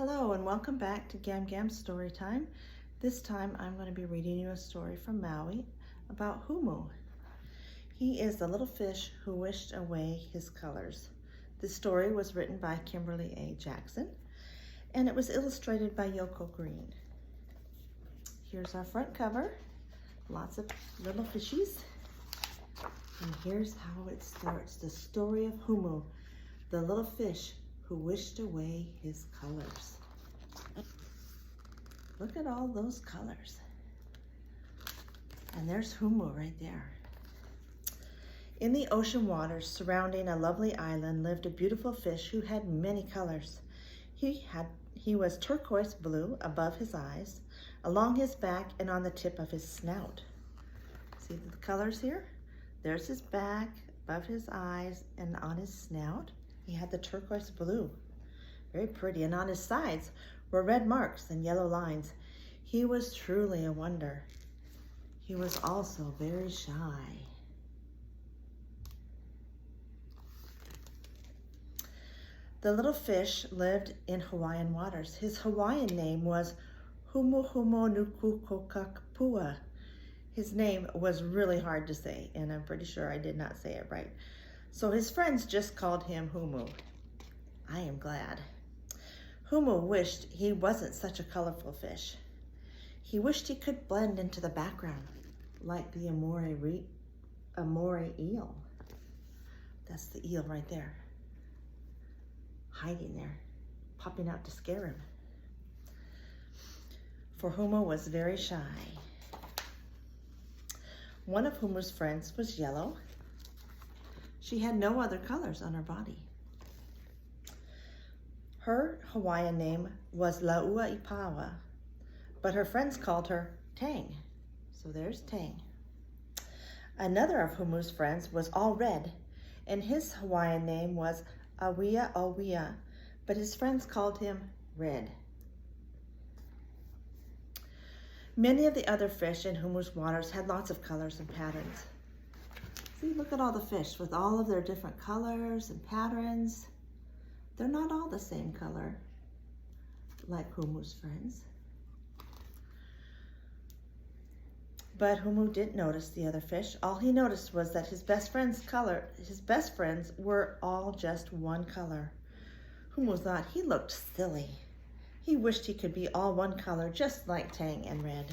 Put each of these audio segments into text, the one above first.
Hello and welcome back to GamGam Story Time. This time I'm going to be reading you a story from Maui about Humu. He is the little fish who wished away his colors. This story was written by Kimberly A. Jackson and it was illustrated by Yoko Green. Here's our front cover, lots of little fishies. And here's how it starts, the story of Humu, the little fish who wished away his colors. Look at all those colors. And there's Humu right there. In the ocean waters surrounding a lovely island lived a beautiful fish who had many colors. He was turquoise blue above his eyes, along his back, and on the tip of his snout. See the colors here? There's his back, above his eyes, and on his snout. He had the turquoise blue, very pretty, and on his sides were red marks and yellow lines. He was truly a wonder. He was also very shy. The little fish lived in Hawaiian waters. His Hawaiian name was Humu Humu Nuku Kokakpua. His name was really hard to say, and I'm pretty sure I did not say it right. So his friends just called him Humu. I am glad. Humu wished he wasn't such a colorful fish. He wished he could blend into the background like the Amore eel. That's the eel right there, hiding there, popping out to scare him. For Humu was very shy. One of Humu's friends was yellow. She had no other colors on her body. Her Hawaiian name was Laua Ipawa, but her friends called her Tang. So there's Tang. Another of Humu's friends was all red, and his Hawaiian name was Awia Awia, but his friends called him Red. Many of the other fish in Humu's waters had lots of colors and patterns. See, look at all the fish with all of their different colors and patterns. They're not all the same color like Humu's friends. But Humu didn't notice the other fish. All he noticed was that his best friends were all just one color. Humu thought he looked silly. He wished he could be all one color, just like Tang and Red.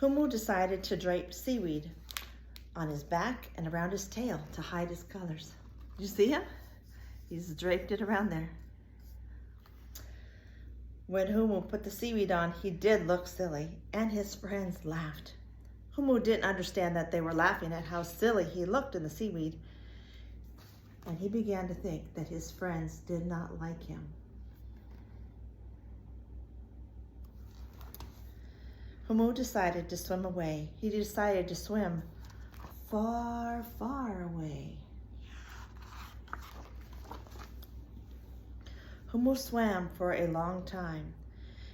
Humu decided to drape seaweed on his back and around his tail to hide his colors. Did you see him? He's draped it around there. When Humu put the seaweed on, he did look silly, and his friends laughed. Humu didn't understand that they were laughing at how silly he looked in the seaweed, and he began to think that his friends did not like him. Humu decided to swim away. He decided to swim far, far away. Humu swam for a long time.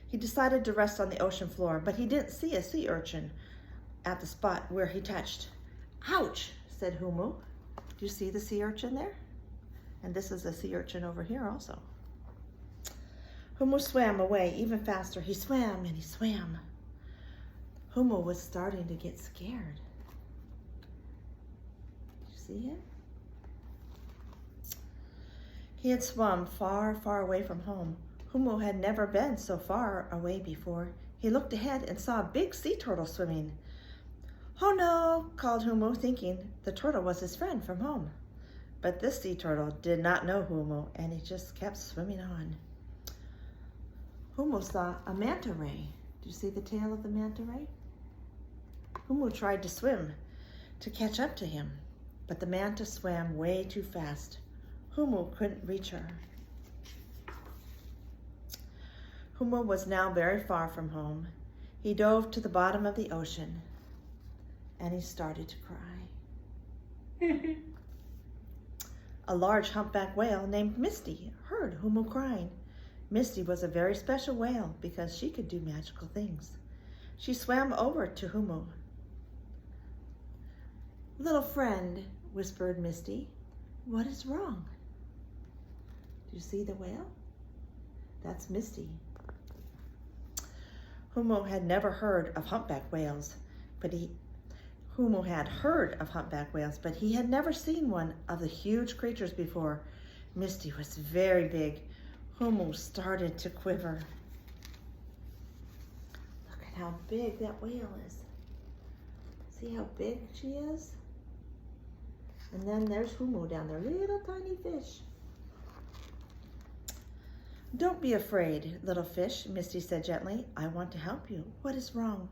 He decided to rest on the ocean floor, but he didn't see a sea urchin at the spot where he touched. Ouch, said Humu. Do you see the sea urchin there? And this is a sea urchin over here also. Humu swam away even faster. He swam and he swam. Humu was starting to get scared. Did you see him? He had swum far, far away from home. Humu had never been so far away before. He looked ahead and saw a big sea turtle swimming. Oh no, called Humu, thinking the turtle was his friend from home. But this sea turtle did not know Humu, and he just kept swimming on. Humu saw a manta ray. Do you see the tail of the manta ray? Humu tried to swim to catch up to him, but the manta swam way too fast. Humu couldn't reach her. Humu was now very far from home. He dove to the bottom of the ocean and he started to cry. A large humpback whale named Misty heard Humu crying. Misty was a very special whale because she could do magical things. She swam over to Humu. Little friend, whispered Misty, what is wrong? Do you see the whale? That's Misty. Humu had never heard of humpback whales, but Humu had heard of humpback whales, but he had never seen one of the huge creatures before. Misty was very big. Humu started to quiver. Look at how big that whale is. See how big she is? And then there's Humu down there, little tiny fish. Don't be afraid, little fish, Misty said gently. I want to help you. What is wrong?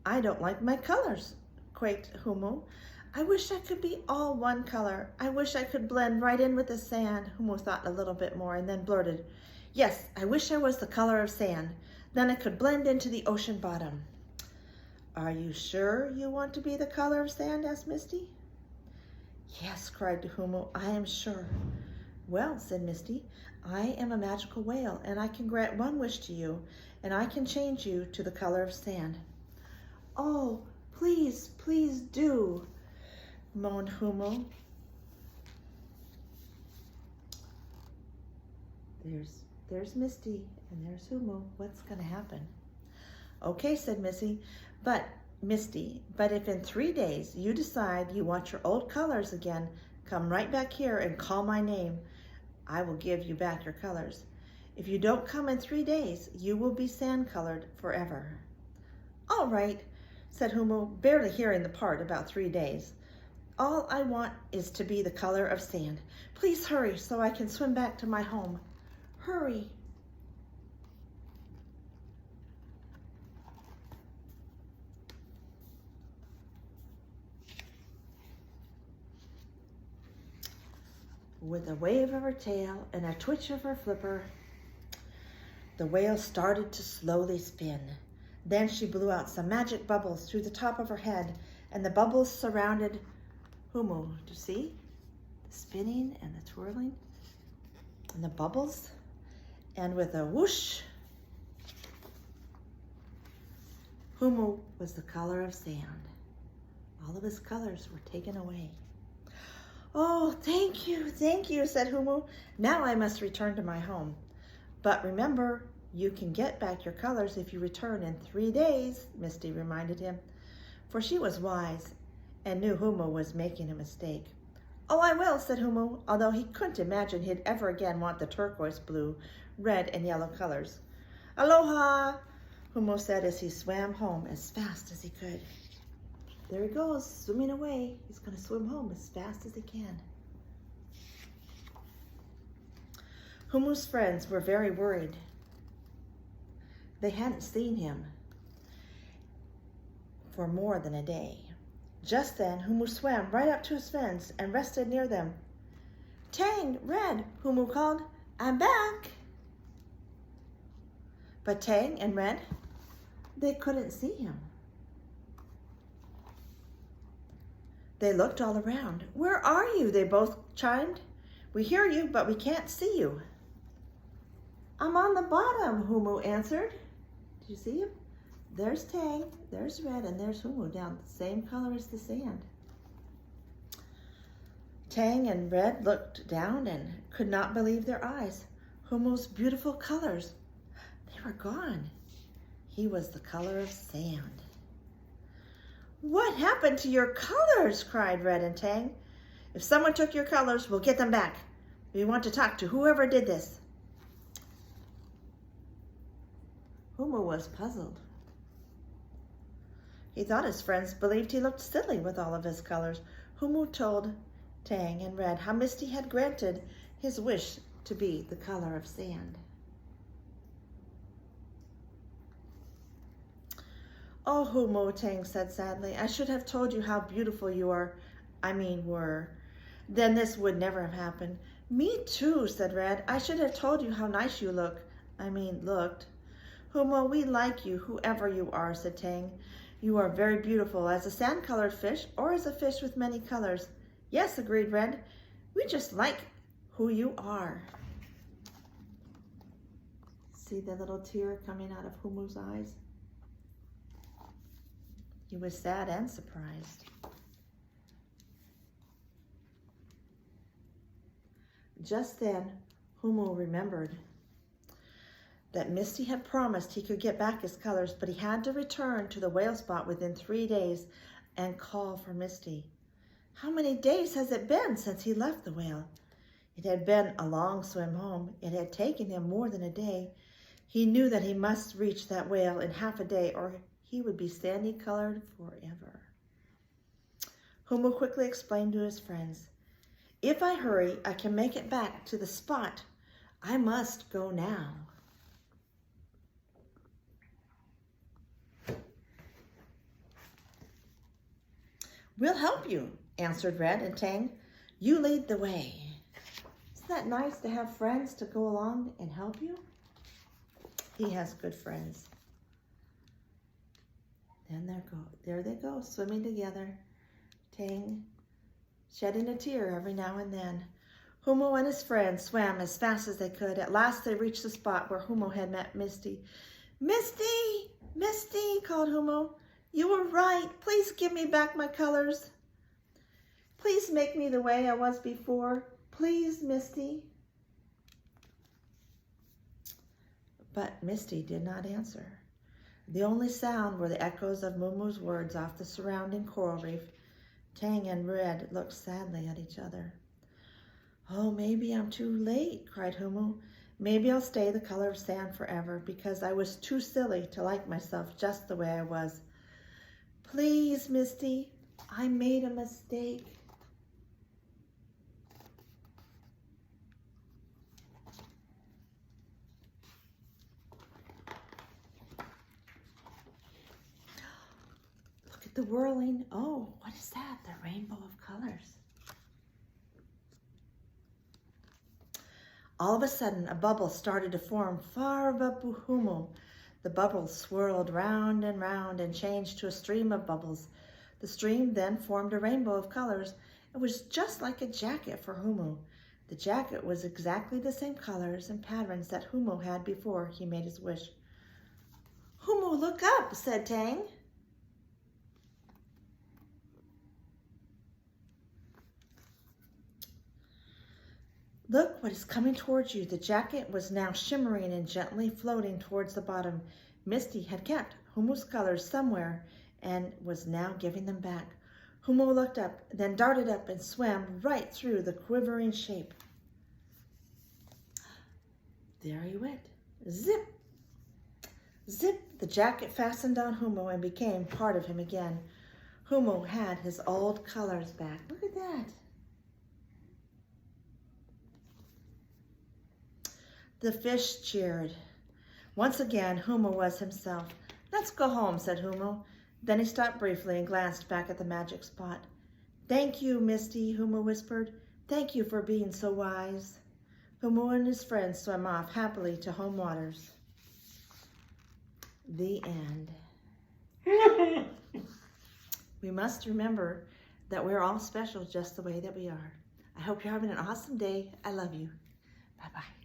I don't like my colors, quaked Humu. I wish I could be all one color. I wish I could blend right in with the sand. Humu thought a little bit more and then blurted, yes, I wish I was the color of sand. Then I could blend into the ocean bottom. Are you sure you want to be the color of sand? Asked Misty. Yes, cried Humu, I am sure. Well, said Misty, I am a magical whale, and I can grant one wish to you, and I can change you to the color of sand. Oh, please, please do, moaned Humu. There's Misty, and there's Humu. What's going to happen? Okay, said Misty, but if in 3 days you decide you want your old colors again, come right back here and call my name. I will give you back your colors. If you don't come in 3 days, you will be sand-colored forever. All right, said Humu, barely hearing the part about 3 days. All I want is to be the color of sand. Please hurry so I can swim back to my home. Hurry. With a wave of her tail and a twitch of her flipper, the whale started to slowly spin. Then she blew out some magic bubbles through the top of her head, and the bubbles surrounded Humu. Do you see? The spinning and the twirling and the bubbles. And with a whoosh, Humu was the color of sand. All of his colors were taken away. Oh, thank you, said Humu. Now I must return to my home. But remember, you can get back your colors if you return in 3 days, Misty reminded him, for she was wise and knew Humu was making a mistake. Oh, I will, said Humu, although he couldn't imagine he'd ever again want the turquoise blue, red, and yellow colors. Aloha, Humu said as he swam home as fast as he could. There he goes, swimming away. He's going to swim home as fast as he can. Humu's friends were very worried. They hadn't seen him for more than a day. Just then, Humu swam right up to his friends and rested near them. Tang, Red, Humu called, I'm back. But Tang and Red, they couldn't see him. They looked all around. Where are you? They both chimed. We hear you, but we can't see you. I'm on the bottom, Humu answered. Did you see him? There's Tang, there's Red, and there's Humu down the same color as the sand. Tang and Red looked down and could not believe their eyes. Humu's beautiful colors, they were gone. He was the color of sand. What happened to your colors? Cried Red and Tang. If someone took your colors, we'll get them back. We want to talk to whoever did this. Humu was puzzled. He thought his friends believed he looked silly with all of his colors. Humu told Tang and Red how Misty had granted his wish to be the color of sand. Oh, Humu, Tang said sadly, I should have told you how beautiful you were. Then this would never have happened. Me too, said Red. I should have told you how nice you looked. Humu, we like you, whoever you are, said Tang. You are very beautiful as a sand-colored fish or as a fish with many colors. Yes, agreed Red. We just like who you are. See the little tear coming out of Humu's eyes? He was sad and surprised. Just then, Humu remembered. that Misty had promised he could get back his colors, but he had to return to the whale spot within 3 days and call for Misty. How many days has it been since he left the whale? It had been a long swim home. It had taken him more than a day. He knew that he must reach that whale in half a day or he would be sandy-colored forever. Humu quickly explained to his friends, "If I hurry, I can make it back to the spot. I must go now." "We'll help you," answered Red and Tang. "You lead the way." Isn't that nice to have friends to go along and help you? He has good friends. Then there they go, swimming together. Tang shedding a tear every now and then. Humu and his friends swam as fast as they could. At last they reached the spot where Humu had met Misty. "Misty! Misty!" called Humu. "You were right. Please give me back my colors. Please make me the way I was before. Please, Misty." But Misty did not answer. The only sound were the echoes of Mumu's words off the surrounding coral reef. Tang and Red looked sadly at each other. "Oh, maybe I'm too late," cried Humu. "Maybe I'll stay the color of sand forever because I was too silly to like myself just the way I was. Please, Misty, I made a mistake." Look at the whirling. Oh, what is that? The rainbow of colors. All of a sudden, a bubble started to form far above Humu. The bubble swirled round and changed to a stream of bubbles. The stream then formed a rainbow of colors. It was just like a jacket for Humu. The jacket was exactly the same colors and patterns that Humu had before he made his wish. "Humu, look up," said Tang. "Look what is coming towards you." The jacket was now shimmering and gently floating towards the bottom. Misty had kept Humu's colors somewhere and was now giving them back. Humu looked up, then darted up and swam right through the quivering shape. There he went. Zip! Zip! The jacket fastened on Humu and became part of him again. Humu had his old colors back. Look at that. The fish cheered. Once again, Humu was himself. "Let's go home," said Humu. Then he stopped briefly and glanced back at the magic spot. "Thank you, Misty," Humu whispered. "Thank you for being so wise." Humu and his friends swam off happily to home waters. The end. We must remember that we're all special just the way that we are. I hope you're having an awesome day. I love you. Bye-bye.